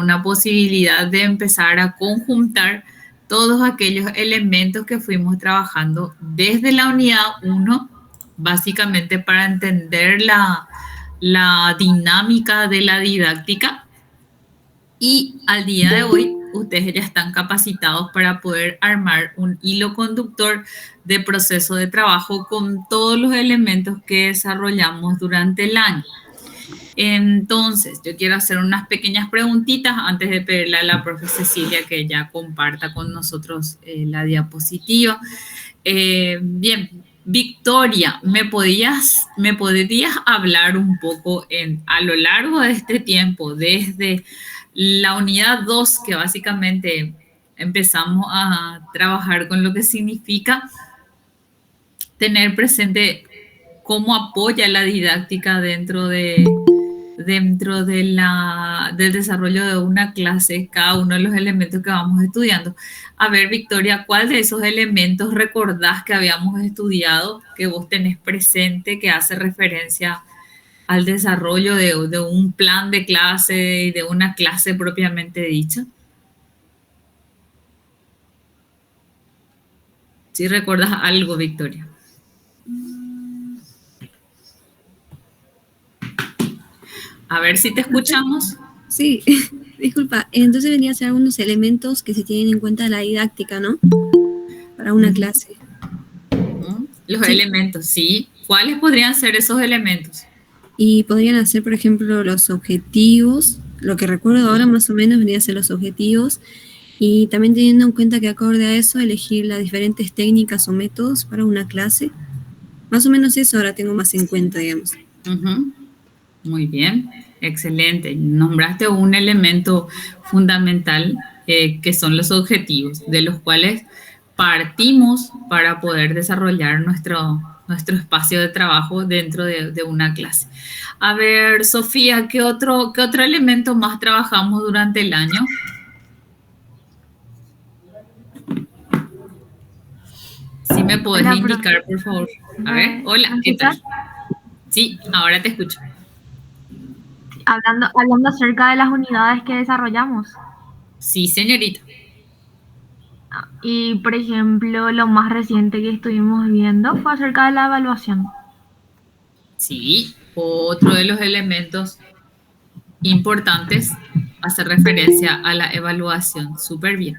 una posibilidad de empezar a conjuntar todos aquellos elementos que fuimos trabajando desde la unidad 1, básicamente para entender la dinámica de la didáctica. Y al día de hoy, ustedes ya están capacitados para poder armar un hilo conductor de proceso de trabajo con todos los elementos que desarrollamos durante el año. Entonces, yo quiero hacer unas pequeñas preguntitas antes de pedirle a la profe Cecilia que ella comparta con nosotros la diapositiva. Bien, Victoria, ¿me podrías hablar un poco a lo largo de este tiempo, desde la unidad 2, que básicamente empezamos a trabajar con lo que significa tener presente cómo apoya la didáctica del desarrollo de una clase, cada uno de los elementos que vamos estudiando? A ver, Victoria, ¿cuál de esos elementos recordás que habíamos estudiado, que vos tenés presente, que hace referencia al desarrollo de un plan de clase y de una clase propiamente dicha? ¿Sí recuerdas algo, Victoria? A ver si te escuchamos. Sí, disculpa. Entonces venía a ser algunos elementos que se tienen en cuenta en la didáctica, ¿no? Para una clase. Los elementos, sí. ¿Cuáles podrían ser esos elementos? Y podrían ser, por ejemplo, los objetivos. Lo que recuerdo ahora más o menos vendría a ser los objetivos. Y también teniendo en cuenta que acorde a eso, elegir las diferentes técnicas o métodos para una clase. Más o menos eso ahora tengo más en cuenta, digamos. Muy bien, excelente. Nombraste un elemento fundamental que son los objetivos, de los cuales partimos para poder desarrollar nuestro espacio de trabajo dentro de una clase. A ver, Sofía, ¿qué otro elemento más trabajamos durante el año? Si me puedes indicar, por favor. A ver, hola, ¿qué tal? Sí, ahora te escucho. Hablando acerca de las unidades que desarrollamos. Sí, señorita. Y, por ejemplo, lo más reciente que estuvimos viendo fue acerca de la evaluación. Sí, otro de los elementos importantes hace referencia a la evaluación. Súper bien.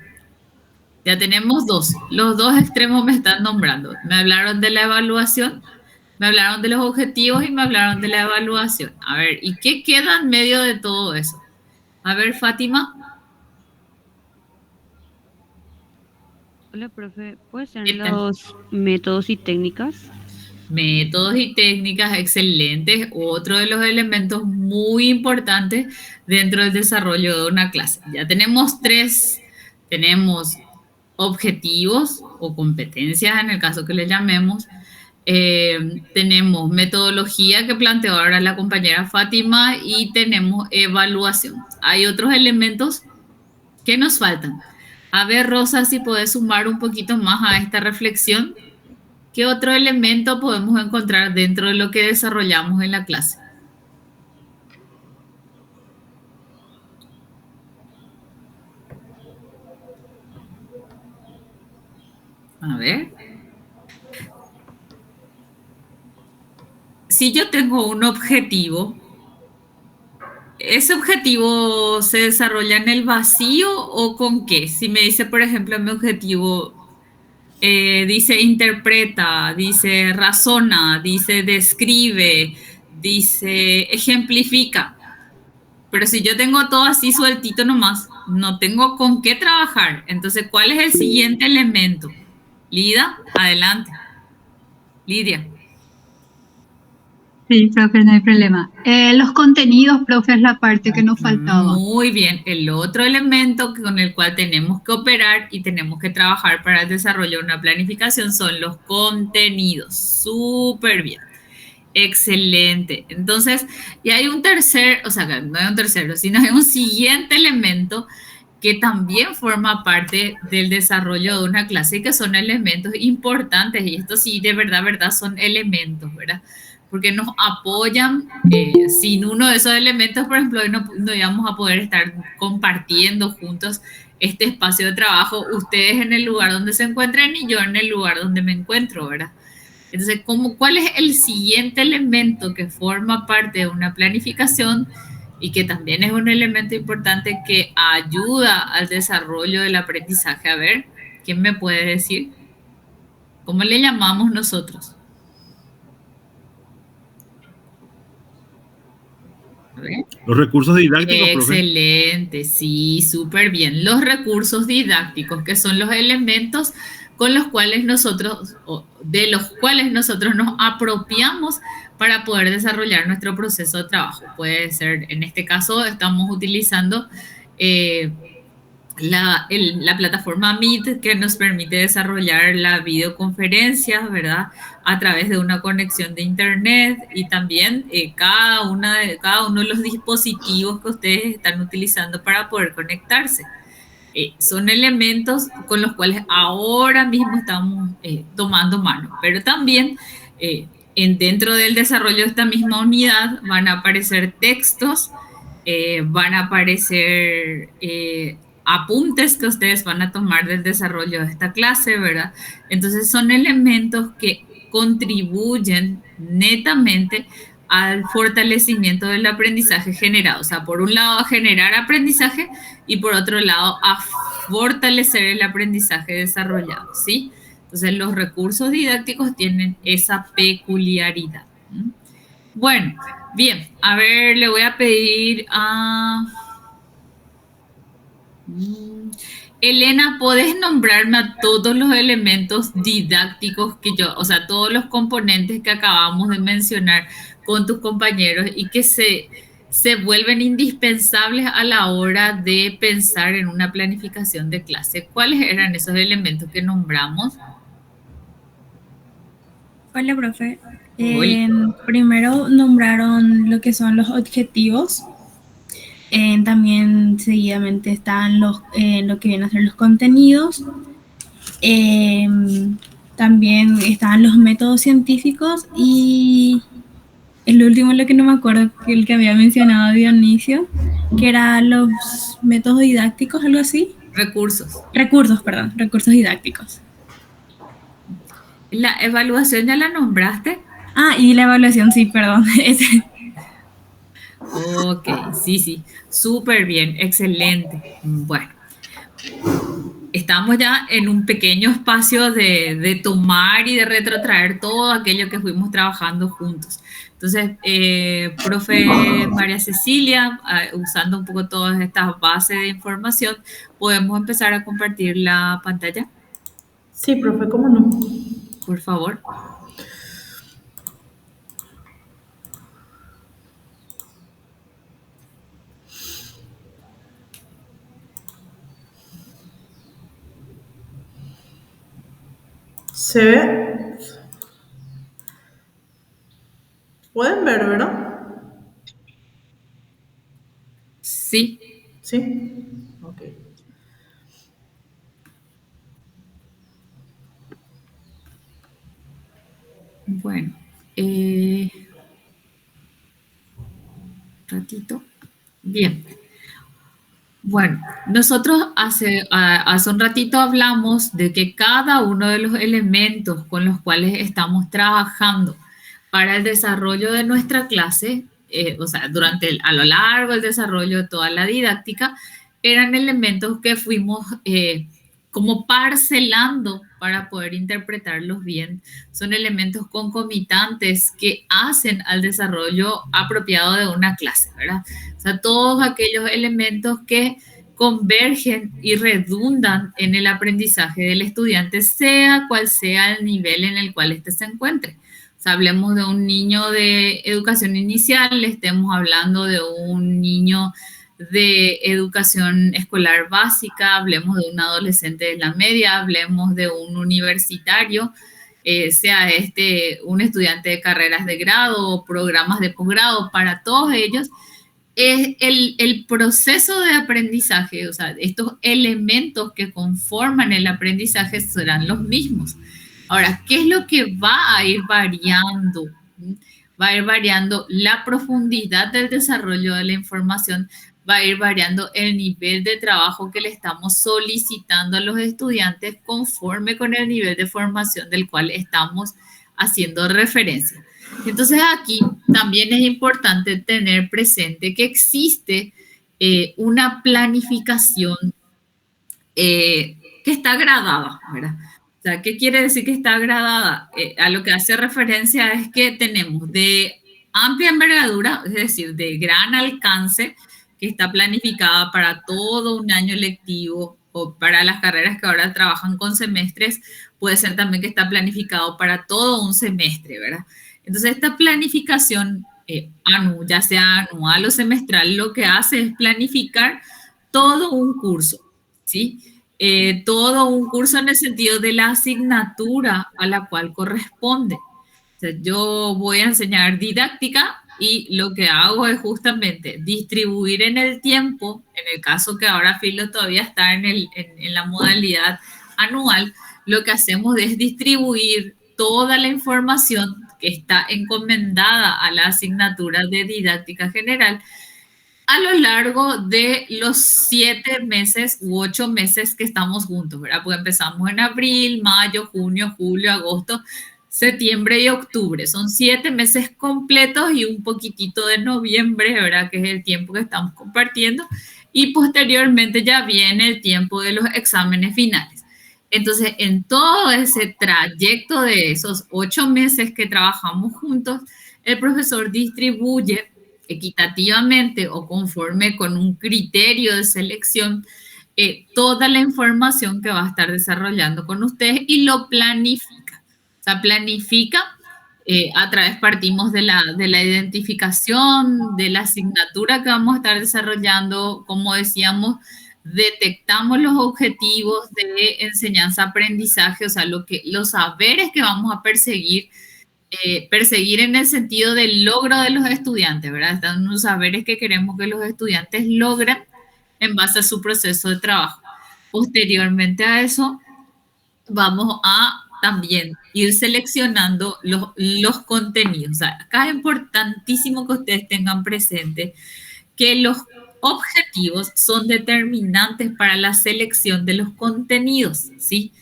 Ya tenemos dos. Los dos extremos me están nombrando. Me hablaron de la evaluación, me hablaron de los objetivos y me hablaron de la evaluación. A ver, ¿y qué queda en medio de todo eso? A ver, Fátima. Hola, profe. ¿Pueden ser los métodos y técnicas? Métodos y técnicas excelentes, otro de los elementos muy importantes dentro del desarrollo de una clase. Ya tenemos tres, tenemos objetivos o competencias en el caso que le llamemos, tenemos metodología que planteó ahora la compañera Fátima y tenemos evaluación. Hay otros elementos que nos faltan. A ver, Rosa, si puedes sumar un poquito más a esta reflexión. ¿Qué otro elemento podemos encontrar dentro de lo que desarrollamos en la clase? A ver. Si yo tengo un objetivo, ¿ese objetivo se desarrolla en el vacío o con qué? Si me dice, por ejemplo, mi objetivo dice interpreta, dice razona, dice describe, dice ejemplifica. Pero si yo tengo todo así sueltito nomás, no tengo con qué trabajar. Entonces, ¿cuál es el siguiente elemento? Lida, adelante. Lidia. Sí, profe, no hay problema. Los contenidos, profe, es la parte que nos faltaba. Muy bien. El otro elemento con el cual tenemos que operar y tenemos que trabajar para el desarrollo de una planificación son los contenidos. Súper bien. Excelente. Entonces, y hay un tercer, o sea, no hay un tercero, sino hay un siguiente elemento que también forma parte del desarrollo de una clase y que son elementos importantes. Y esto sí, de verdad, son elementos, ¿verdad? porque nos apoyan. Sin uno de esos elementos, por ejemplo, hoy no íbamos a poder estar compartiendo juntos este espacio de trabajo, ustedes en el lugar donde se encuentren y yo en el lugar donde me encuentro, ¿verdad? Entonces, ¿cuál es el siguiente elemento que forma parte de una planificación y que también es un elemento importante que ayuda al desarrollo del aprendizaje? A ver, ¿quién me puede decir? ¿Cómo le llamamos nosotros? A ver. Los recursos didácticos, profe. Excelente, sí, súper bien. Los recursos didácticos, que son los elementos con los cuales nosotros, o de los cuales nosotros nos apropiamos para poder desarrollar nuestro proceso de trabajo. Puede ser, en este caso, estamos utilizando la plataforma Meet, que nos permite desarrollar la videoconferencia, ¿verdad? A través de una conexión de internet, y también cada uno de los dispositivos que ustedes están utilizando para poder conectarse. Son elementos con los cuales ahora mismo estamos tomando mano, pero también dentro del desarrollo de esta misma unidad van a aparecer textos, van a aparecer apuntes que ustedes van a tomar del desarrollo de esta clase, ¿verdad? Entonces son elementos que contribuyen netamente al fortalecimiento del aprendizaje generado. O sea, por un lado a generar aprendizaje y por otro lado a fortalecer el aprendizaje desarrollado, ¿sí? Entonces los recursos didácticos tienen esa peculiaridad. Bueno, bien, a ver, le voy a pedir a... Elena, ¿podés nombrarme a todos los elementos didácticos que yo, o sea, todos los componentes que acabamos de mencionar con tus compañeros y que se vuelven indispensables a la hora de pensar en una planificación de clase? ¿Cuáles eran esos elementos que nombramos? Hola, profe. Hola. Primero nombraron lo que son los objetivos. También seguidamente están lo que vienen a ser los contenidos. También estaban los métodos científicos y el último, lo que no me acuerdo, que el que había mencionado Dionisio, que eran los métodos didácticos, algo así. Recursos. Recursos didácticos. ¿La evaluación ya la nombraste? Ah, y la evaluación, sí, perdón. Ok, sí, súper bien, excelente. Bueno, estamos ya en un pequeño espacio de tomar y de retrotraer todo aquello que fuimos trabajando juntos. Entonces, profe María Cecilia, usando un poco todas estas bases de información, ¿podemos empezar a compartir la pantalla? Sí, profe, ¿cómo no? Por favor. ¿Se ve? ¿Pueden ver, verdad? Sí. ¿Sí? Ok. Bueno, ratito. Bien. Bueno, nosotros hace un ratito hablamos de que cada uno de los elementos con los cuales estamos trabajando para el desarrollo de nuestra clase, o sea, a lo largo del desarrollo de toda la didáctica, eran elementos que fuimos como parcelando para poder interpretarlos bien. Son elementos concomitantes que hacen al desarrollo apropiado de una clase, ¿verdad? O sea, todos aquellos elementos que convergen y redundan en el aprendizaje del estudiante, sea cual sea el nivel en el cual éste se encuentre. O sea, hablemos de un niño de educación inicial, estemos hablando de un niño de educación escolar básica, hablemos de un adolescente de la media, hablemos de un universitario, sea un estudiante de carreras de grado o programas de posgrado. Para todos ellos, el proceso de aprendizaje, o sea, estos elementos que conforman el aprendizaje serán los mismos. Ahora, ¿qué es lo que va a ir variando? va a ir variando la profundidad del desarrollo de la información, va a ir variando el nivel de trabajo que le estamos solicitando a los estudiantes conforme con el nivel de formación del cual estamos haciendo referencia. Entonces aquí también es importante tener presente que existe una planificación que está gradada, ¿verdad? O sea, ¿qué quiere decir que está gradada? A lo que hace referencia es que tenemos de amplia envergadura, es decir, de gran alcance, que está planificada para todo un año lectivo o para las carreras que ahora trabajan con semestres, puede ser también que está planificado para todo un semestre, ¿verdad? Entonces, esta planificación, ya sea anual o semestral, lo que hace es planificar todo un curso, ¿sí? Todo un curso en el sentido de la asignatura a la cual corresponde. O sea, yo voy a enseñar didáctica y lo que hago es justamente distribuir en el tiempo, en el caso que ahora Filo todavía está en la modalidad anual, lo que hacemos es distribuir toda la información que está encomendada a la asignatura de didáctica general a lo largo de los 7 meses u 8 meses que estamos juntos, ¿verdad? Pues empezamos en abril, mayo, junio, julio, agosto, septiembre y octubre. Son 7 meses completos y un poquitito de noviembre, ¿verdad? Que es el tiempo que estamos compartiendo. Y posteriormente ya viene el tiempo de los exámenes finales. Entonces, en todo ese trayecto de esos 8 meses que trabajamos juntos, el profesor distribuye equitativamente o conforme con un criterio de selección toda la información que va a estar desarrollando con ustedes y lo planifica. O sea, planifica a través, partimos de la identificación de la asignatura que vamos a estar desarrollando, como decíamos, detectamos los objetivos de enseñanza-aprendizaje, o sea, los saberes que vamos a perseguir en el sentido del logro de los estudiantes, ¿verdad? Están unos saberes que queremos que los estudiantes logren en base a su proceso de trabajo. Posteriormente a eso, vamos a también ir seleccionando los contenidos. O sea, acá es importantísimo que ustedes tengan presente que los objetivos son determinantes para la selección de los contenidos, ¿sí?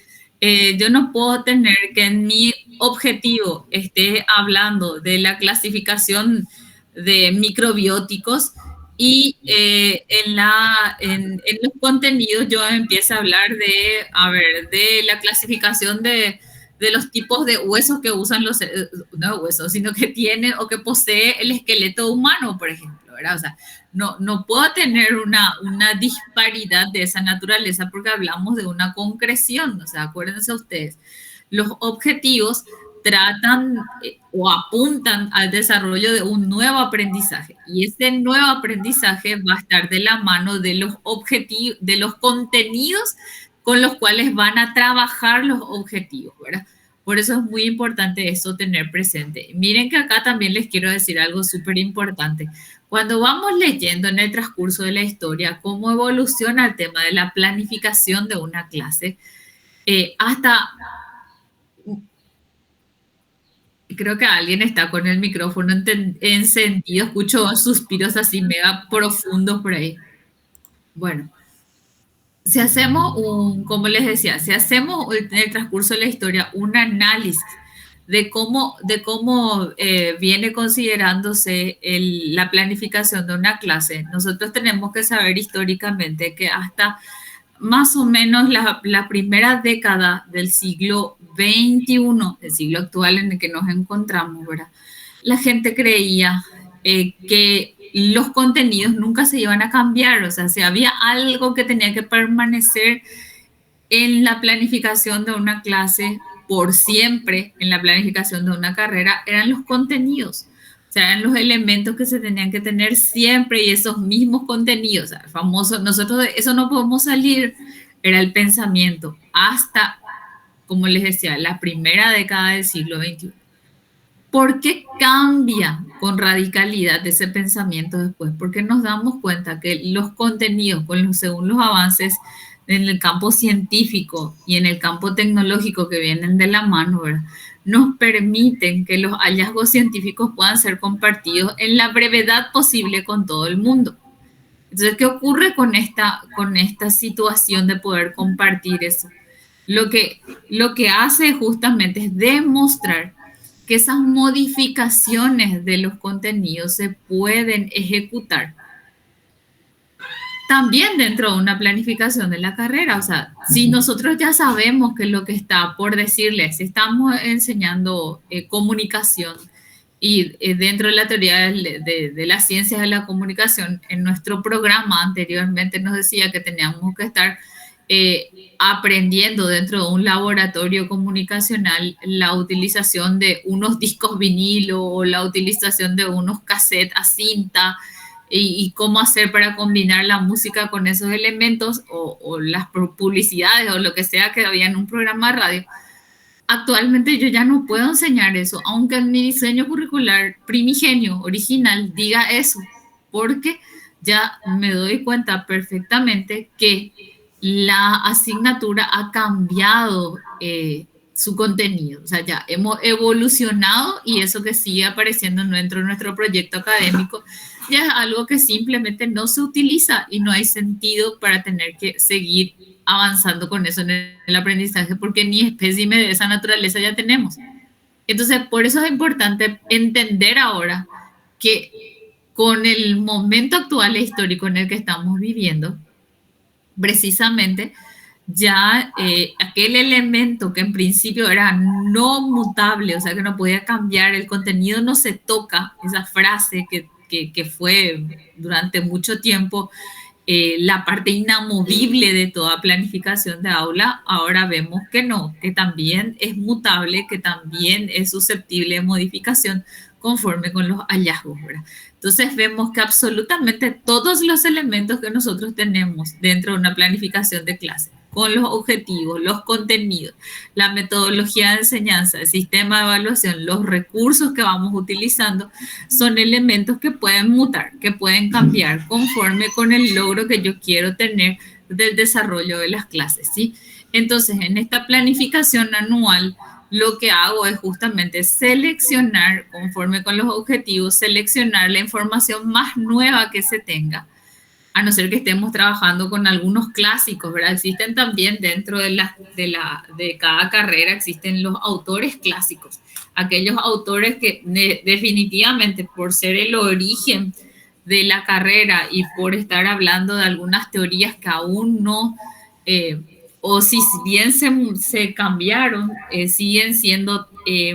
Yo no puedo tener que en mi objetivo esté hablando de la clasificación de microbióticos y en los contenidos yo empiezo a hablar de la clasificación de los tipos de huesos que usan no huesos, sino que tienen o que posee el esqueleto humano, por ejemplo, ¿verdad? O sea, no puedo tener una disparidad de esa naturaleza porque hablamos de una concreción. O sea, acuérdense ustedes, los objetivos tratan o apuntan al desarrollo de un nuevo aprendizaje y ese nuevo aprendizaje va a estar de la mano de los objetivos, de los contenidos con los cuales van a trabajar los objetivos, ¿verdad? Por eso es muy importante eso tener presente. Miren que acá también les quiero decir algo súper importante. Cuando vamos leyendo en el transcurso de la historia cómo evoluciona el tema de la planificación de una clase, hasta... Creo que alguien está con el micrófono encendido, escucho suspiros así mega profundos por ahí. Bueno, si hacemos como les decía, si hacemos en el transcurso de la historia un análisis de cómo viene considerándose la planificación de una clase, nosotros tenemos que saber históricamente que hasta más o menos la primera década del siglo XXI, el siglo actual en el que nos encontramos, ¿verdad? La gente creía que los contenidos nunca se iban a cambiar, o sea, si había algo que tenía que permanecer en la planificación de una clase por siempre, en la planificación de una carrera, eran los contenidos. O sea, eran los elementos que se tenían que tener siempre y esos mismos contenidos. O sea, el famoso, nosotros de eso no podemos salir, era el pensamiento, hasta, como les decía, la primera década del siglo XXI. ¿Por qué cambia con radicalidad ese pensamiento después? Porque nos damos cuenta que los contenidos, según los avances en el campo científico y en el campo tecnológico que vienen de la mano, ¿verdad?, nos permiten que los hallazgos científicos puedan ser compartidos en la brevedad posible con todo el mundo. Entonces, ¿qué ocurre con esta situación de poder compartir eso? Lo que hace justamente es demostrar que esas modificaciones de los contenidos se pueden ejecutar también dentro de una planificación de la carrera. O sea, si nosotros ya sabemos que lo que está por decirles, si estamos enseñando comunicación y dentro de la teoría de las ciencias de la comunicación, en nuestro programa anteriormente nos decía que teníamos que estar aprendiendo dentro de un laboratorio comunicacional la utilización de unos discos vinilo o la utilización de unos cassettes a cinta y cómo hacer para combinar la música con esos elementos o las publicidades o lo que sea que había en un programa de radio. Actualmente yo ya no puedo enseñar eso, aunque en mi diseño curricular primigenio, original, diga eso, porque ya me doy cuenta perfectamente que la asignatura ha cambiado su contenido. O sea, ya hemos evolucionado y eso que sigue apareciendo dentro de nuestro proyecto académico ya es algo que simplemente no se utiliza y no hay sentido para tener que seguir avanzando con eso en el aprendizaje porque ni espécime de esa naturaleza ya tenemos. Entonces, por eso es importante entender ahora que con el momento actual e histórico en el que estamos viviendo, precisamente ya aquel elemento que en principio era no mutable, o sea que no podía cambiar, el contenido no se toca, esa frase que fue durante mucho tiempo la parte inamovible de toda planificación de aula, ahora vemos que no, que también es mutable, que también es susceptible de modificación conforme con los hallazgos, ¿verdad? Entonces vemos que absolutamente todos los elementos que nosotros tenemos dentro de una planificación de clase, con los objetivos, los contenidos, la metodología de enseñanza, el sistema de evaluación, los recursos que vamos utilizando, son elementos que pueden mutar, que pueden cambiar conforme con el logro que yo quiero tener del desarrollo de las clases, ¿sí? Entonces, en esta planificación anual, lo que hago es justamente seleccionar, conforme con los objetivos, seleccionar la información más nueva que se tenga, a no ser que estemos trabajando con algunos clásicos, ¿verdad? Existen también dentro de cada carrera, existen los autores clásicos, aquellos autores que definitivamente por ser el origen de la carrera y por estar hablando de algunas teorías que aún no, o si bien se cambiaron, siguen siendo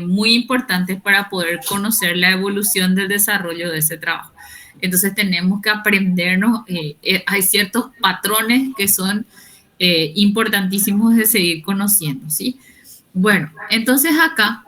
muy importantes para poder conocer la evolución del desarrollo de ese trabajo. Entonces tenemos que aprendernos, hay ciertos patrones que son importantísimos de seguir conociendo, ¿sí? Bueno, entonces acá,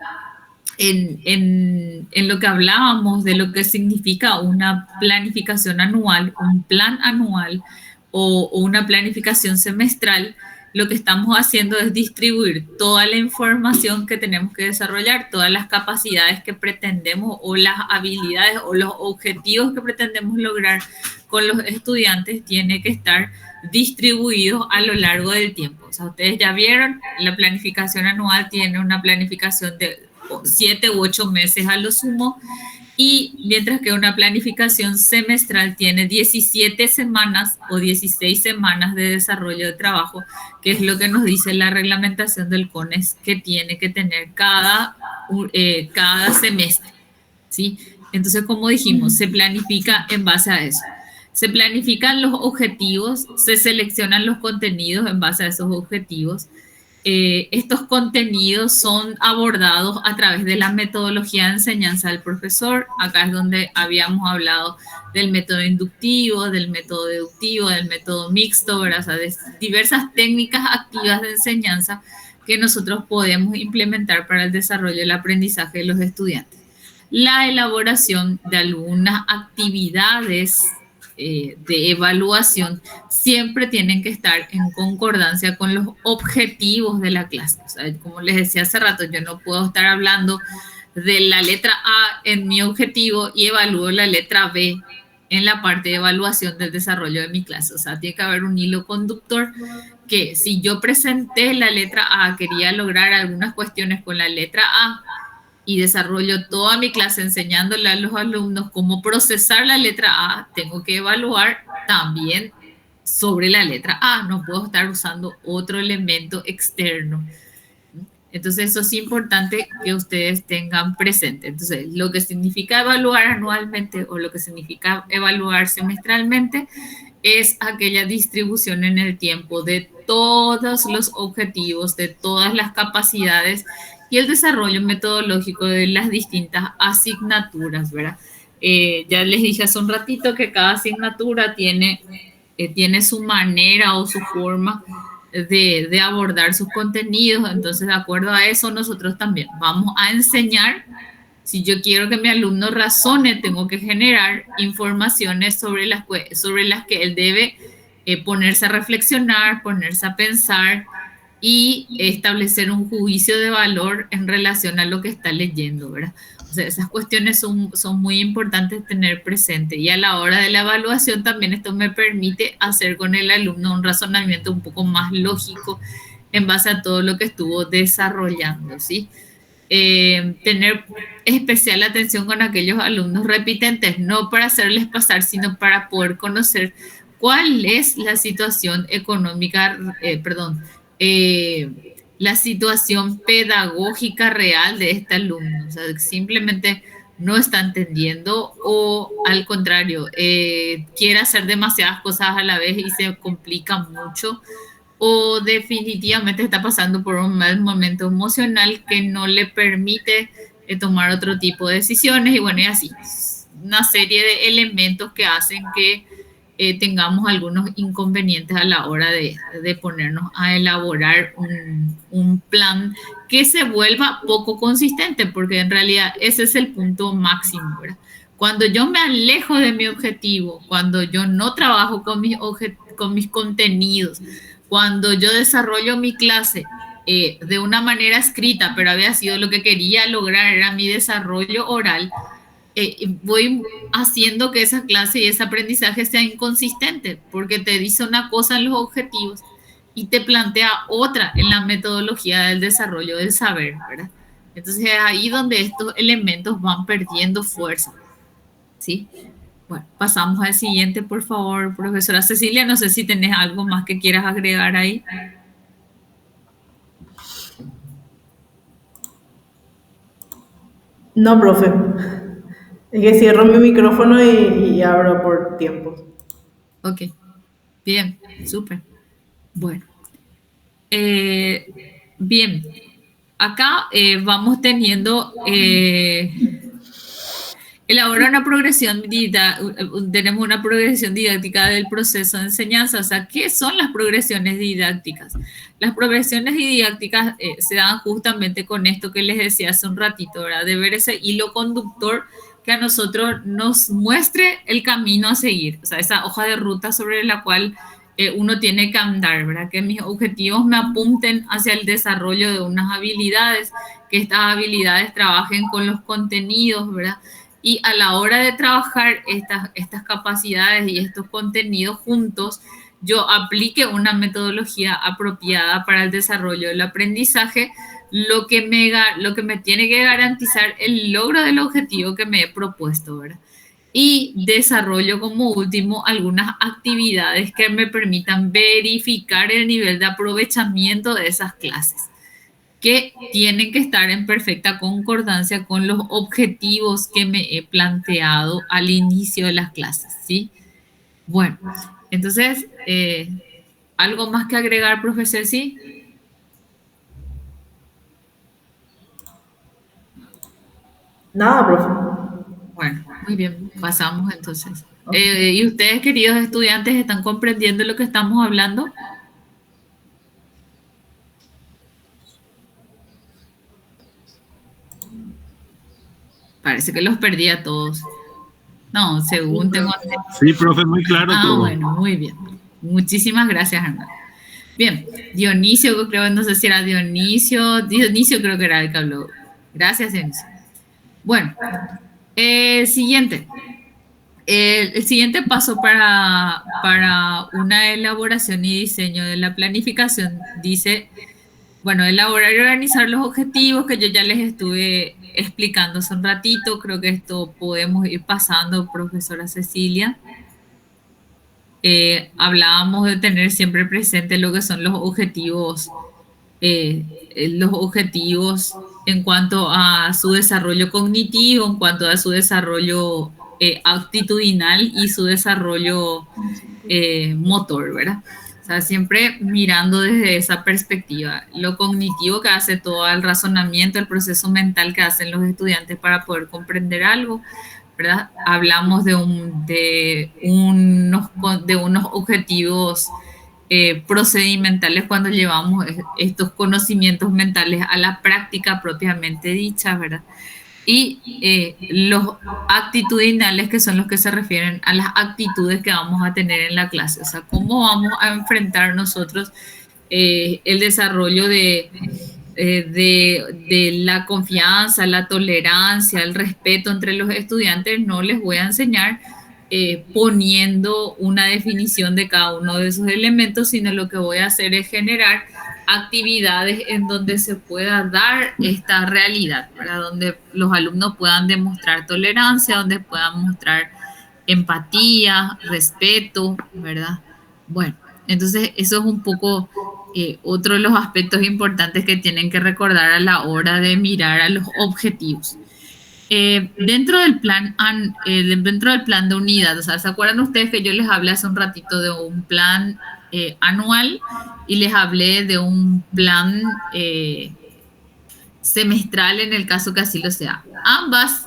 en lo que hablábamos de lo que significa una planificación anual, un plan anual o una planificación semestral, lo que estamos haciendo es distribuir toda la información que tenemos que desarrollar, todas las capacidades que pretendemos o las habilidades o los objetivos que pretendemos lograr con los estudiantes tiene que estar distribuidos a lo largo del tiempo. O sea, ustedes ya vieron, la planificación anual tiene una planificación de 7 u 8 meses a lo sumo, y mientras que una planificación semestral tiene 17 semanas o 16 semanas de desarrollo de trabajo, que es lo que nos dice la reglamentación del CONES que tiene que tener cada semestre, ¿sí? Entonces, como dijimos, se planifica en base a eso. Se planifican los objetivos, se seleccionan los contenidos en base a esos objetivos. Estos contenidos son abordados a través de la metodología de enseñanza del profesor. Acá es donde habíamos hablado del método inductivo, del método deductivo, del método mixto, ¿verdad? O sea, de diversas técnicas activas de enseñanza que nosotros podemos implementar para el desarrollo del aprendizaje de los estudiantes. La elaboración de algunas actividades de evaluación siempre tienen que estar en concordancia con los objetivos de la clase. O sea, como les decía hace rato, yo no puedo estar hablando de la letra A en mi objetivo y evalúo la letra B en la parte de evaluación del desarrollo de mi clase. O sea, tiene que haber un hilo conductor que si yo presenté la letra A, quería lograr algunas cuestiones con la letra A y desarrollo toda mi clase enseñándole a los alumnos cómo procesar la letra A, tengo que evaluar también sobre la letra A. No puedo estar usando otro elemento externo. Entonces, eso es importante que ustedes tengan presente. Entonces, lo que significa evaluar anualmente o lo que significa evaluar semestralmente es aquella distribución en el tiempo de todos los objetivos, de todas las capacidades y el desarrollo metodológico de las distintas asignaturas, ¿verdad? Ya les dije hace un ratito que cada asignatura tiene su manera o su forma de abordar sus contenidos. Entonces, de acuerdo a eso, nosotros también vamos a enseñar. Si yo quiero que mi alumno razone, tengo que generar informaciones sobre las que él debe ponerse a reflexionar, ponerse a pensar y establecer un juicio de valor en relación a lo que está leyendo, ¿verdad? O sea, esas cuestiones son muy importantes tener presente. Y a la hora de la evaluación también esto me permite hacer con el alumno un razonamiento un poco más lógico en base a todo lo que estuvo desarrollando, ¿sí? Tener especial atención con aquellos alumnos repitentes, no para hacerles pasar, sino para poder conocer cuál es la situación económica, la situación pedagógica real de este alumno. O sea, simplemente no está entendiendo o al contrario, quiere hacer demasiadas cosas a la vez y se complica mucho, o definitivamente está pasando por un mal momento emocional que no le permite tomar otro tipo de decisiones, y bueno, y así, una serie de elementos que hacen que tengamos algunos inconvenientes a la hora de ponernos a elaborar un plan que se vuelva poco consistente, porque en realidad ese es el punto máximo, ¿verdad? Cuando yo me alejo de mi objetivo, cuando yo no trabajo con mis contenidos, cuando yo desarrollo mi clase de una manera escrita, pero había sido lo que quería lograr, era mi desarrollo oral, voy haciendo que esa clase y ese aprendizaje sea inconsistente, porque te dice una cosa en los objetivos y te plantea otra en la metodología del desarrollo del saber, ¿verdad? Entonces es ahí donde estos elementos van perdiendo fuerza, ¿sí? Bueno, pasamos al siguiente, por favor, profesora Cecilia. No sé si tenés algo más que quieras agregar ahí. No, profe. Es que cierro mi micrófono y abro por tiempo. Ok, bien, súper. Bueno, bien, acá vamos teniendo... elabora una progresión tenemos una progresión didáctica del proceso de enseñanza. O sea, ¿qué son las progresiones didácticas? Las progresiones didácticas se dan justamente con esto que les decía hace un ratito, ¿verdad? De ver ese hilo conductor que a nosotros nos muestre el camino a seguir. O sea, esa hoja de ruta sobre la cual uno tiene que andar, ¿verdad? Que mis objetivos me apunten hacia el desarrollo de unas habilidades, que estas habilidades trabajen con los contenidos, ¿verdad? Y a la hora de trabajar estas capacidades y estos contenidos juntos, yo aplique una metodología apropiada para el desarrollo del aprendizaje, lo que me tiene que garantizar el logro del objetivo que me he propuesto, ¿verdad? Y desarrollo como último algunas actividades que me permitan verificar el nivel de aprovechamiento de esas clases, que tienen que estar en perfecta concordancia con los objetivos que me he planteado al inicio de las clases, ¿sí? Bueno, entonces, ¿algo más que agregar, profesor? ¿Sí? Nada, profe. Bueno, muy bien, pasamos entonces. ¿Y ustedes, queridos estudiantes, están comprendiendo lo que estamos hablando? Parece que los perdí a todos. No, según tengo... Sí, profe, muy claro todo. Bueno, muy bien. Muchísimas gracias, Hernán. Bien, Dionisio, creo, no sé si era Dionisio creo que era el que habló. Gracias, Dionisio. Bueno, siguiente. El siguiente paso para una elaboración y diseño de la planificación dice, bueno, elaborar y organizar los objetivos que yo ya les estuve explicando hace un ratito. Creo que esto podemos ir pasando, profesora Cecilia. Hablábamos de tener siempre presente lo que son los objetivos en cuanto a su desarrollo cognitivo, en cuanto a su desarrollo actitudinal y su desarrollo motor, ¿verdad? O sea, siempre mirando desde esa perspectiva, lo cognitivo que hace todo el razonamiento, el proceso mental que hacen los estudiantes para poder comprender algo, ¿verdad? Hablamos de unos objetivos procedimentales cuando llevamos estos conocimientos mentales a la práctica propiamente dicha, ¿verdad? Y los actitudinales, que son los que se refieren a las actitudes que vamos a tener en la clase, o sea, cómo vamos a enfrentar nosotros el desarrollo de la confianza, la tolerancia, el respeto entre los estudiantes. No les voy a enseñar poniendo una definición de cada uno de esos elementos, sino lo que voy a hacer es generar actividades en donde se pueda dar esta realidad, ¿verdad? Donde los alumnos puedan demostrar tolerancia, donde puedan mostrar empatía, respeto, ¿verdad? Bueno, entonces eso es un poco otro de los aspectos importantes que tienen que recordar a la hora de mirar a los objetivos. Dentro del plan de unidad, o sea, ¿se acuerdan ustedes que yo les hablé hace un ratito de un plan anual y les hablé de un plan semestral en el caso que así lo sea? Ambas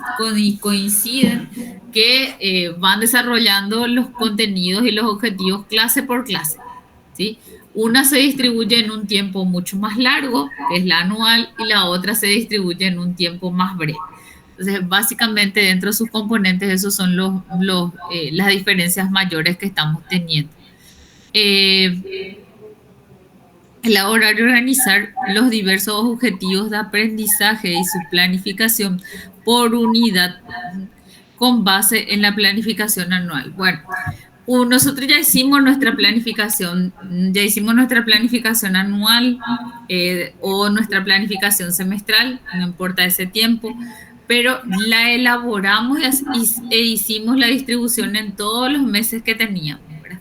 coinciden que van desarrollando los contenidos y los objetivos clase por clase, ¿sí? Una se distribuye en un tiempo mucho más largo, que es la anual, y la otra se distribuye en un tiempo más breve. Entonces, básicamente, dentro de sus componentes, esos son las diferencias mayores que estamos teniendo. Elaborar y organizar los diversos objetivos de aprendizaje y su planificación por unidad con base en la planificación anual. Bueno, nosotros ya hicimos nuestra planificación anual o nuestra planificación semestral, no importa ese tiempo, pero la elaboramos e hicimos la distribución en todos los meses que teníamos, ¿verdad?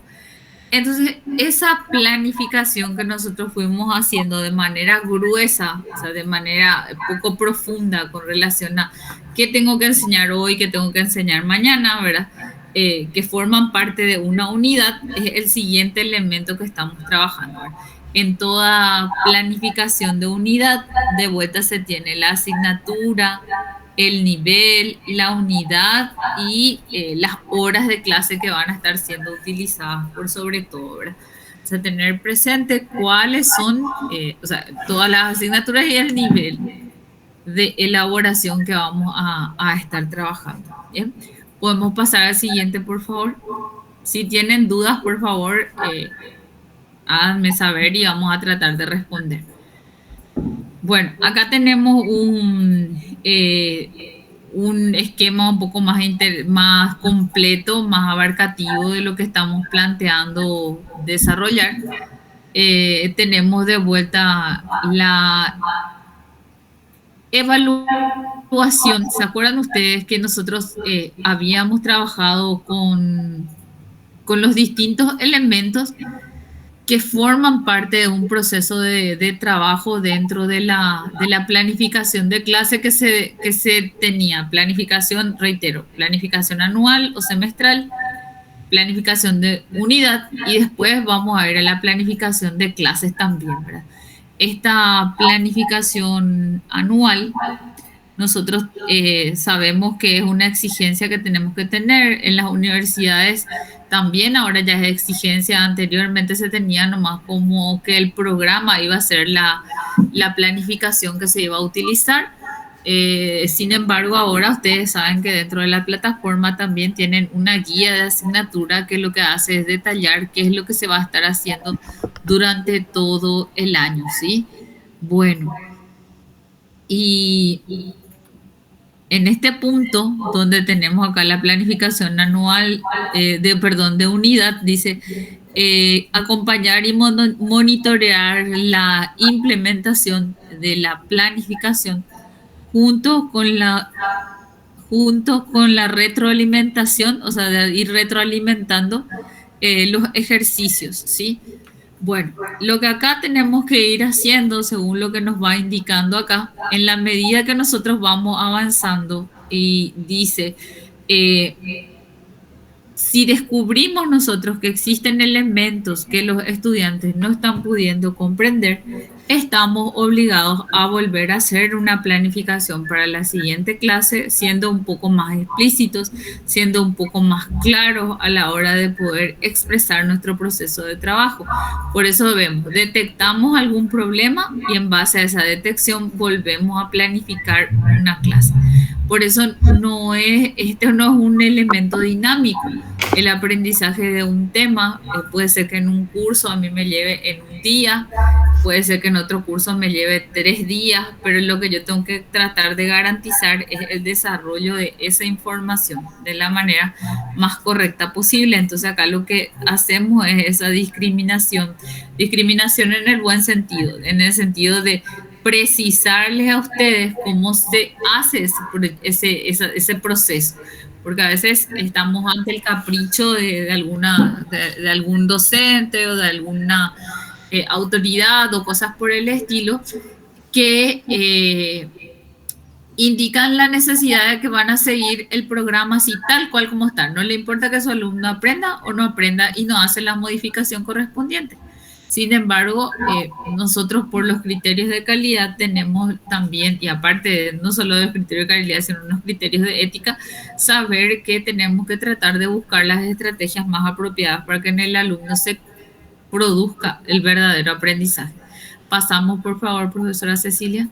Entonces, esa planificación que nosotros fuimos haciendo de manera gruesa, o sea, de manera poco profunda con relación a qué tengo que enseñar hoy, qué tengo que enseñar mañana, ¿verdad? Que forman parte de una unidad, es el siguiente elemento que estamos trabajando, ¿verdad? En toda planificación de unidad, de vuelta se tiene la asignatura, el nivel, la unidad y las horas de clase que van a estar siendo utilizadas por sobre todo, ¿verdad? O sea, tener presente cuáles son, o sea, todas las asignaturas y el nivel de elaboración que vamos a estar trabajando, ¿bien? Podemos pasar al siguiente, por favor. Si tienen dudas, por favor, háganme saber y vamos a tratar de responder. Bueno, acá tenemos un esquema un poco más completo, más abarcativo de lo que estamos planteando desarrollar. Tenemos de vuelta la evaluación. ¿Se acuerdan ustedes que nosotros habíamos trabajado con los distintos elementos que forman parte de un proceso de trabajo dentro de la planificación de clase que se tenía? Planificación, reitero, planificación anual o semestral, planificación de unidad, y después vamos a ir a la planificación de clases también, ¿verdad? Esta planificación anual, nosotros sabemos que es una exigencia que tenemos que tener en las universidades. También ahora ya es exigencia. Anteriormente se tenía nomás como que el programa iba a ser la planificación que se iba a utilizar. Sin embargo, ahora ustedes saben que dentro de la plataforma también tienen una guía de asignatura que lo que hace es detallar qué es lo que se va a estar haciendo durante todo el año, ¿sí? Bueno, y En este punto, donde tenemos acá la planificación anual, de unidad, dice acompañar y monitorear la implementación de la planificación junto con la retroalimentación, o sea, de ir retroalimentando los ejercicios, ¿sí? Bueno, lo que acá tenemos que ir haciendo, según lo que nos va indicando acá, en la medida que nosotros vamos avanzando, y dice, eh, si descubrimos nosotros que existen elementos que los estudiantes no están pudiendo comprender, estamos obligados a volver a hacer una planificación para la siguiente clase, siendo un poco más explícitos, siendo un poco más claros a la hora de poder expresar nuestro proceso de trabajo. Por eso vemos, detectamos algún problema y en base a esa detección volvemos a planificar una clase. Por eso este no es un elemento dinámico. El aprendizaje de un tema puede ser que en un curso a mí me lleve en un día, puede ser que en otro curso me lleve 3 días, pero lo que yo tengo que tratar de garantizar es el desarrollo de esa información de la manera más correcta posible. Entonces acá lo que hacemos es esa discriminación en el buen sentido, en el sentido de precisarles a ustedes cómo se hace ese proceso, porque a veces estamos ante el capricho de algún docente o de alguna autoridad o cosas por el estilo que indican la necesidad de que van a seguir el programa así tal cual como está. No le importa que su alumno aprenda o no aprenda y no hace la modificación correspondiente. Sin embargo, nosotros por los criterios de calidad tenemos también, y aparte no solo de los criterios de calidad, sino unos criterios de ética, saber que tenemos que tratar de buscar las estrategias más apropiadas para que en el alumno se produzca el verdadero aprendizaje. Pasamos, por favor, profesora Cecilia.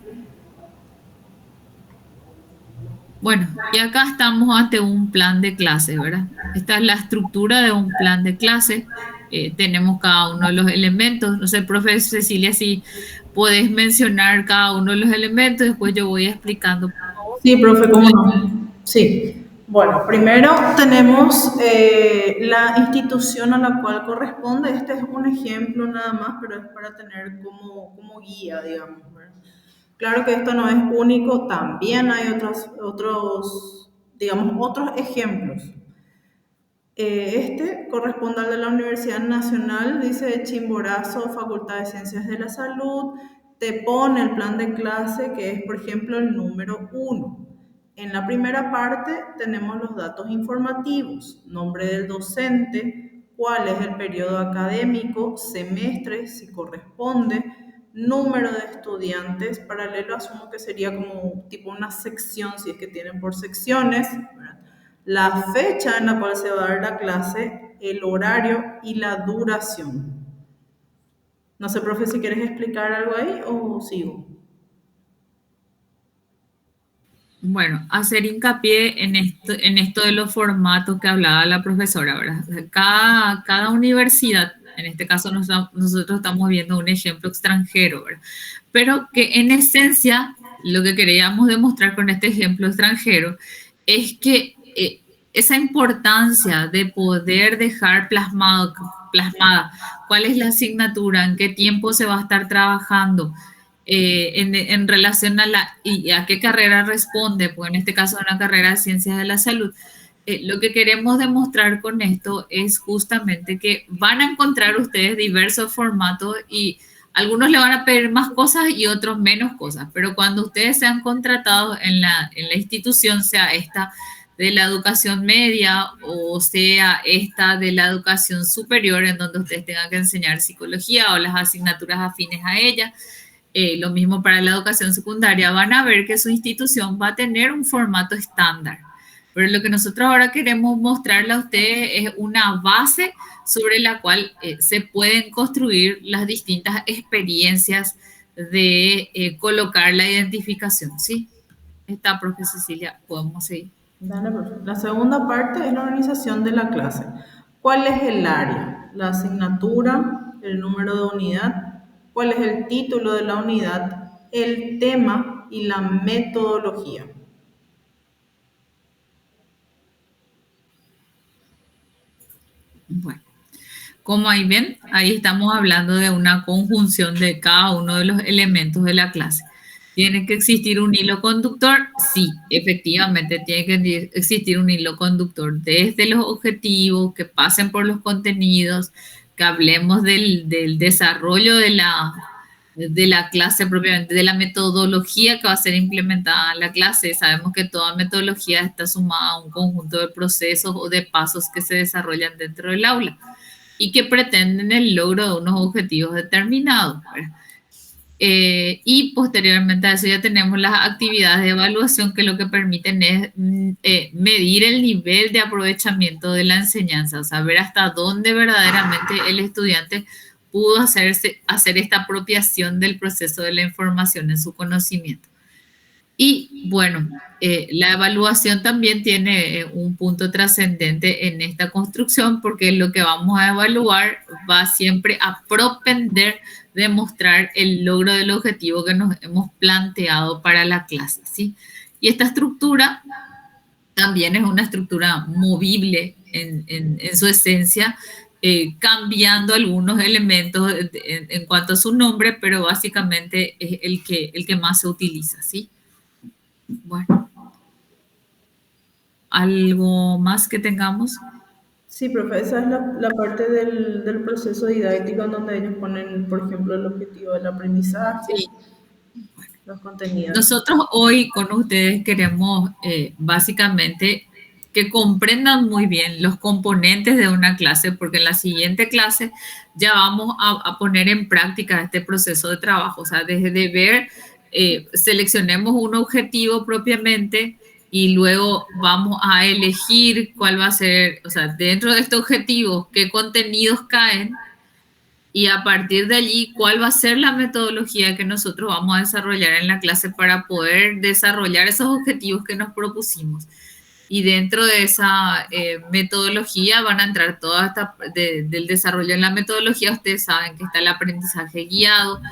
Bueno, y acá estamos ante un plan de clase, ¿verdad? Esta es la estructura de un plan de clase. Tenemos cada uno de los elementos. No sé, profe Cecilia, si puedes mencionar cada uno de los elementos, después yo voy explicando. Sí, profe, cómo no. Sí. Bueno, primero tenemos la institución a la cual corresponde. Este es un ejemplo nada más, pero es para tener como guía, digamos, ¿verdad? Claro que esto no es único, también hay otros ejemplos. Este corresponde al de la Universidad Nacional, dice Chimborazo, Facultad de Ciencias de la Salud, te pone el plan de clase que es, por ejemplo, el número 1. En la primera parte tenemos los datos informativos, nombre del docente, cuál es el periodo académico, semestre, si corresponde, número de estudiantes, paralelo asumo que sería como tipo una sección, si es que tienen por secciones, ¿verdad? La fecha en la cual se va a dar la clase, el horario y la duración. No sé, profe, si quieres explicar algo ahí o sigo. Bueno, hacer hincapié en esto de los formatos que hablaba la profesora, ¿verdad? Cada universidad, en este caso nosotros estamos viendo un ejemplo extranjero, ¿verdad? Pero que en esencia lo que queríamos demostrar con este ejemplo extranjero es que esa importancia de poder dejar plasmada cuál es la asignatura, en qué tiempo se va a estar trabajando, en relación y a qué carrera responde, pues en este caso una carrera de ciencias de la salud. Lo que queremos demostrar con esto es justamente que van a encontrar ustedes diversos formatos y algunos le van a pedir más cosas y otros menos cosas, pero cuando ustedes sean contratados en la institución, sea esta de la educación media o sea esta de la educación superior, en donde ustedes tengan que enseñar psicología o las asignaturas afines a ella, lo mismo para la educación secundaria, van a ver que su institución va a tener un formato estándar. Pero lo que nosotros ahora queremos mostrarle a ustedes es una base sobre la cual se pueden construir las distintas experiencias de colocar la identificación, ¿sí? Está, profe Cecilia, podemos seguir. Dale, profe. La segunda parte es la organización de la clase. ¿Cuál es el área? La asignatura, el número de unidad, cuál es el título de la unidad, el tema y la metodología. Bueno, como ahí ven, ahí estamos hablando de una conjunción de cada uno de los elementos de la clase. ¿Tiene que existir un hilo conductor? Sí, efectivamente tiene que existir un hilo conductor desde los objetivos, que pasen por los contenidos, que hablemos del desarrollo de la clase propiamente, de la metodología que va a ser implementada en la clase. Sabemos que toda metodología está sumada a un conjunto de procesos o de pasos que se desarrollan dentro del aula y que pretenden el logro de unos objetivos determinados, ¿verdad? Y posteriormente a eso ya tenemos las actividades de evaluación que lo que permiten es medir el nivel de aprovechamiento de la enseñanza, o sea, ver hasta dónde verdaderamente el estudiante pudo hacer esta apropiación del proceso de la información en su conocimiento. Y bueno, la evaluación también tiene un punto trascendente en esta construcción porque lo que vamos a evaluar va siempre a propender demostrar el logro del objetivo que nos hemos planteado para la clase, ¿sí? Y esta estructura también es una estructura movible en su esencia, cambiando algunos elementos en cuanto a su nombre, pero básicamente es el que más se utiliza, ¿sí? Bueno, ¿algo más que tengamos? Sí, profe, esa es la parte del proceso didáctico en donde ellos ponen, por ejemplo, el objetivo del aprendizaje, Sí. los contenidos. Nosotros hoy con ustedes queremos básicamente que comprendan muy bien los componentes de una clase, porque en la siguiente clase ya vamos a poner en práctica este proceso de trabajo. O sea, desde de ver, seleccionemos un objetivo propiamente y luego vamos a elegir cuál va a ser, o sea, dentro de este objetivo, qué contenidos caen. Y a partir de allí, ¿cuál va a ser la metodología que nosotros vamos a desarrollar en la clase para poder desarrollar esos objetivos que nos propusimos? Y dentro de esa metodología van a entrar todas del desarrollo en la metodología. Ustedes saben que está el aprendizaje guiado,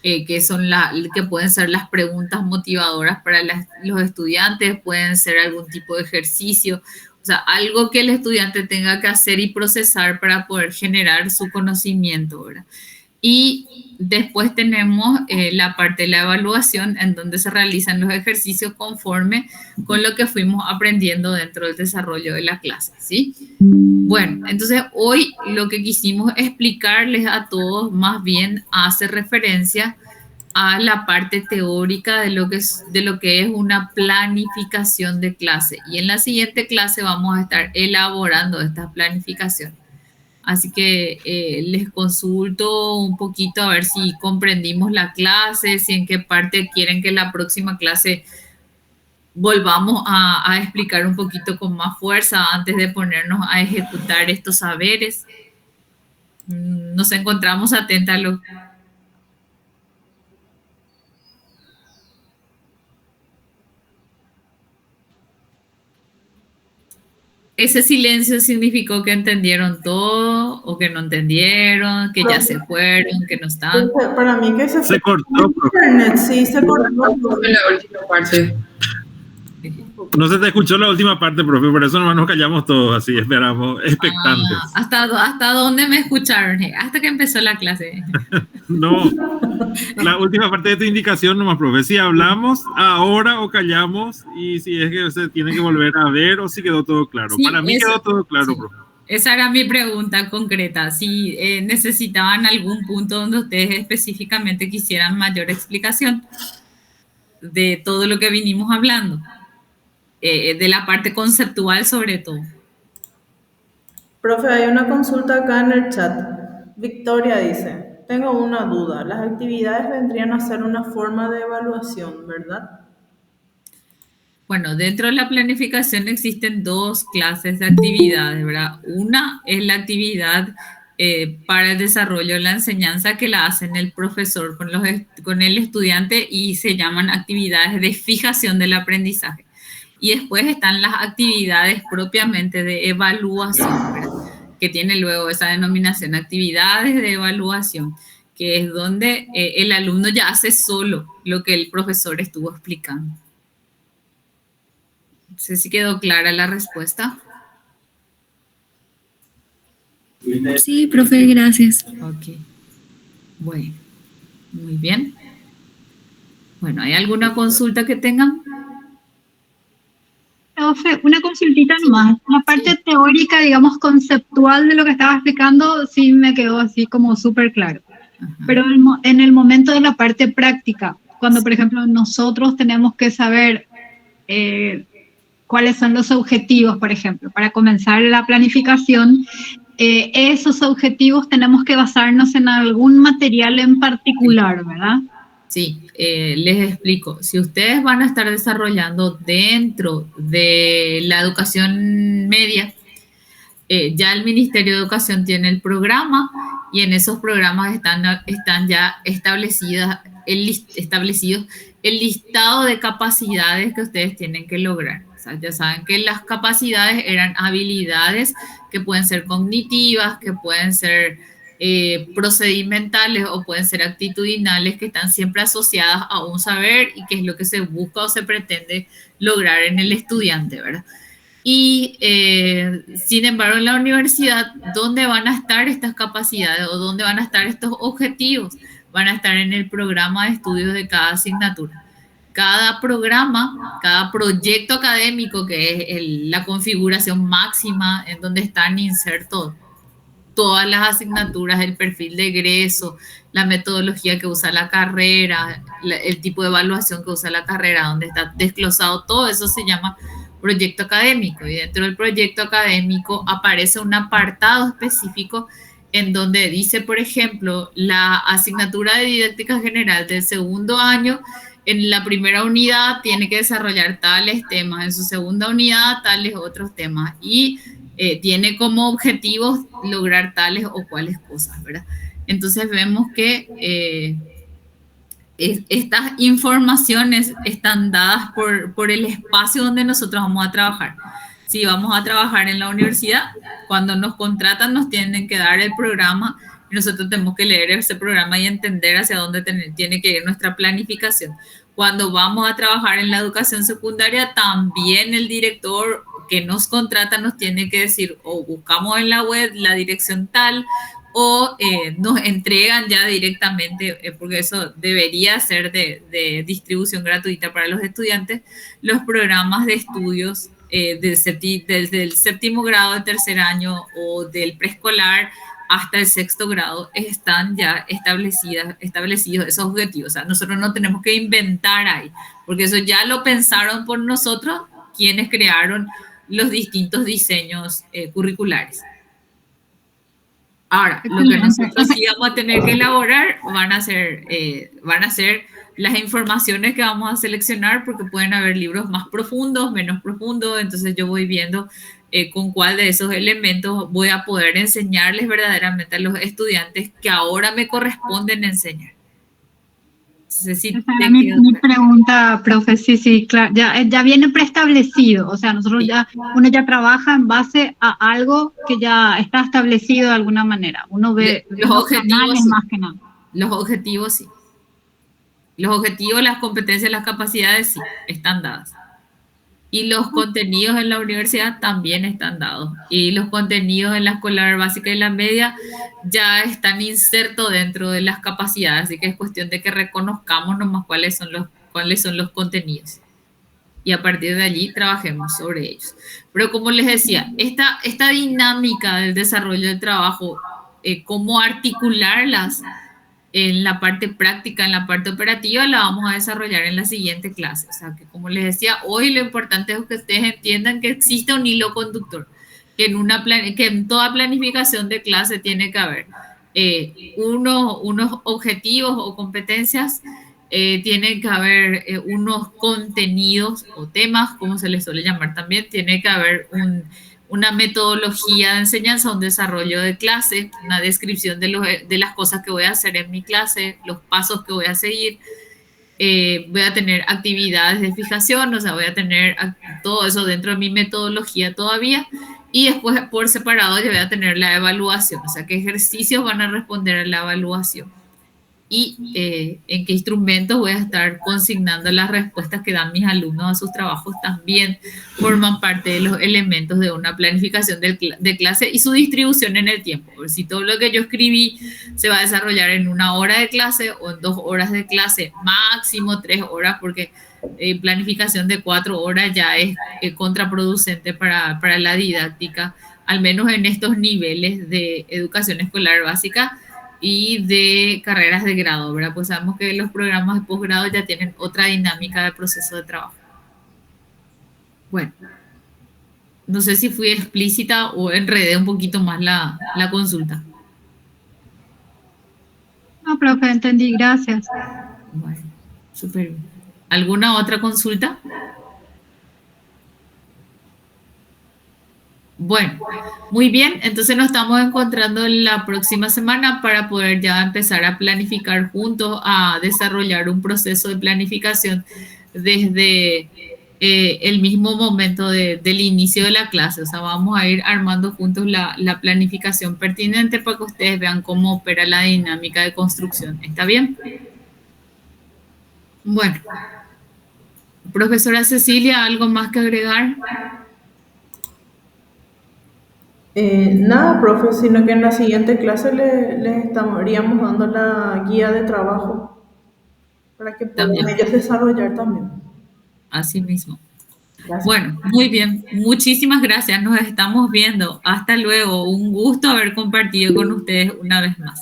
que son que pueden ser las preguntas motivadoras para los estudiantes, pueden ser algún tipo de ejercicio. O sea, algo que el estudiante tenga que hacer y procesar para poder generar su conocimiento, ¿verdad? Y después tenemos la parte de la evaluación, en donde se realizan los ejercicios conforme con lo que fuimos aprendiendo dentro del desarrollo de la clase, ¿sí? Bueno, entonces hoy lo que quisimos explicarles a todos más bien hace referencia a la parte teórica de lo que es una planificación de clase. Y en la siguiente clase vamos a estar elaborando esta planificación. Así que les consulto un poquito a ver si comprendimos la clase, si en qué parte quieren que la próxima clase volvamos a explicar un poquito con más fuerza antes de ponernos a ejecutar estos saberes. Nos encontramos atentas a lo ¿Ese silencio significó que entendieron todo o que no entendieron, que ya se fueron, que no están? Para mí que Se cortó, profe. internet, sí, se cortó. La última parte. No se te escuchó la última parte, profe, por eso nomás nos callamos todos así, esperamos, expectantes. ¿Hasta dónde me escucharon? Hasta que empezó la clase. No, la última parte de tu indicación nomás, profe, si hablamos ahora o callamos y si es que se tiene que volver a ver o si quedó todo claro. Sí, para mí quedó todo claro, sí, profe. Esa era mi pregunta concreta, si necesitaban algún punto donde ustedes específicamente quisieran mayor explicación de todo lo que vinimos hablando. De la parte conceptual sobre todo. Profe, hay una consulta acá en el chat. Victoria dice, tengo una duda. Las actividades vendrían a ser una forma de evaluación, ¿verdad? Bueno, dentro de la planificación existen dos clases de actividades, ¿verdad? Una es la actividad para el desarrollo de la enseñanza que la hacen el profesor con el estudiante y se llaman actividades de fijación del aprendizaje. Y después están las actividades propiamente de evaluación, ¿verdad? Que tiene luego esa denominación, actividades de evaluación, que es donde el alumno ya hace solo lo que el profesor estuvo explicando. No sé si quedó clara la respuesta. Sí, profe, gracias. Ok. Bueno, muy bien. Bueno, ¿hay alguna consulta que tengan? Profe, una consultita nomás. La parte teórica, digamos, conceptual de lo que estaba explicando, sí me quedó así como súper claro. Pero en el momento de la parte práctica, cuando, por ejemplo, nosotros tenemos que saber cuáles son los objetivos, por ejemplo, para comenzar la planificación, esos objetivos tenemos que basarnos en algún material en particular, ¿verdad? Sí, les explico. Si ustedes van a estar desarrollando dentro de la educación media, ya el Ministerio de Educación tiene el programa y en esos programas están ya establecidos el listado de capacidades que ustedes tienen que lograr. O sea, ya saben que las capacidades eran habilidades que pueden ser cognitivas, que pueden ser procedimentales o pueden ser actitudinales, que están siempre asociadas a un saber y que es lo que se busca o se pretende lograr en el estudiante, ¿verdad? Y sin embargo, en la universidad, ¿dónde van a estar estas capacidades o dónde van a estar estos objetivos? Van a estar en el programa de estudios de cada asignatura. Cada programa, cada proyecto académico, que es la configuración máxima en donde están insertos todas las asignaturas, el perfil de egreso, la metodología que usa la carrera, el tipo de evaluación que usa la carrera, donde está desglosado todo eso, se llama proyecto académico. Y dentro del proyecto académico aparece un apartado específico en donde dice, por ejemplo, la asignatura de didáctica general del segundo año, en la primera unidad tiene que desarrollar tales temas, en su segunda unidad tales otros temas, y tiene como objetivos lograr tales o cuales cosas, ¿verdad? Entonces vemos que estas informaciones están dadas por el espacio donde nosotros vamos a trabajar. Si vamos a trabajar en la universidad, cuando nos contratan nos tienen que dar el programa y nosotros tenemos que leer ese programa y entender hacia dónde tiene que ir nuestra planificación. Cuando vamos a trabajar en la educación secundaria, también el director que nos contrata nos tiene que decir, o buscamos en la web la dirección tal, o nos entregan ya directamente, porque eso debería ser de distribución gratuita para los estudiantes, los programas de estudios desde el séptimo grado de tercer año o del preescolar hasta el sexto grado, están ya establecidos esos objetivos. O sea, nosotros no tenemos que inventar ahí, porque eso ya lo pensaron por nosotros quienes crearon los distintos diseños curriculares. Ahora, lo que nosotros sí vamos a tener que elaborar van a ser las informaciones que vamos a seleccionar, porque pueden haber libros más profundos, menos profundos, entonces yo voy viendo con cuál de esos elementos voy a poder enseñarles verdaderamente a los estudiantes que ahora me corresponden enseñar. Mi pregunta, profe, sí, claro, ya viene preestablecido, o sea, uno ya trabaja en base a algo que ya está establecido de alguna manera, uno ve los objetivos sí. Más que nada. Los objetivos sí. Los objetivos, las competencias, las capacidades sí, están dadas. Y los contenidos en la universidad también están dados. Y los contenidos en la escolar básica y la media ya están insertos dentro de las capacidades. Así que es cuestión de que reconozcamos nomás cuáles son los contenidos. Y a partir de allí trabajemos sobre ellos. Pero como les decía, esta dinámica del desarrollo del trabajo, cómo articularlas en la parte práctica, en la parte operativa, la vamos a desarrollar en la siguiente clase. O sea, que como les decía, hoy lo importante es que ustedes entiendan que existe un hilo conductor, que en toda planificación de clase tiene que haber unos objetivos o competencias, tiene que haber unos contenidos o temas, como se les suele llamar también, tiene que haber una metodología de enseñanza, un desarrollo de clase, una descripción de las cosas que voy a hacer en mi clase, los pasos que voy a seguir. Voy a tener actividades de fijación, o sea, voy a tener todo eso dentro de mi metodología todavía. Y después, por separado, yo voy a tener la evaluación, o sea, qué ejercicios van a responder a la evaluación. y en qué instrumentos voy a estar consignando las respuestas que dan mis alumnos a sus trabajos también forman parte de los elementos de una planificación de clase y su distribución en el tiempo. Si todo lo que yo escribí se va a desarrollar en 1 hora de clase o en 2 horas de clase, máximo 3 horas, porque planificación de 4 horas ya es contraproducente para la didáctica, al menos en estos niveles de educación escolar básica y de carreras de grado, ¿verdad? Pues sabemos que los programas de posgrado ya tienen otra dinámica de proceso de trabajo. Bueno, no sé si fui explícita o enredé un poquito más la consulta. No, profe, entendí, gracias. Bueno, súper bien. ¿Alguna otra consulta? Bueno, muy bien, entonces nos estamos encontrando la próxima semana para poder ya empezar a planificar juntos, a desarrollar un proceso de planificación desde el mismo momento del inicio de la clase. O sea, vamos a ir armando juntos la planificación pertinente para que ustedes vean cómo opera la dinámica de construcción. ¿Está bien? Bueno, profesora Cecilia, ¿algo más que agregar? Nada, profe, sino que en la siguiente clase les estaríamos dando la guía de trabajo para que puedan También. ellos desarrollar también. Así mismo. Gracias. Bueno, muy bien. Muchísimas gracias. Nos estamos viendo. Hasta luego. Un gusto haber compartido con ustedes una vez más.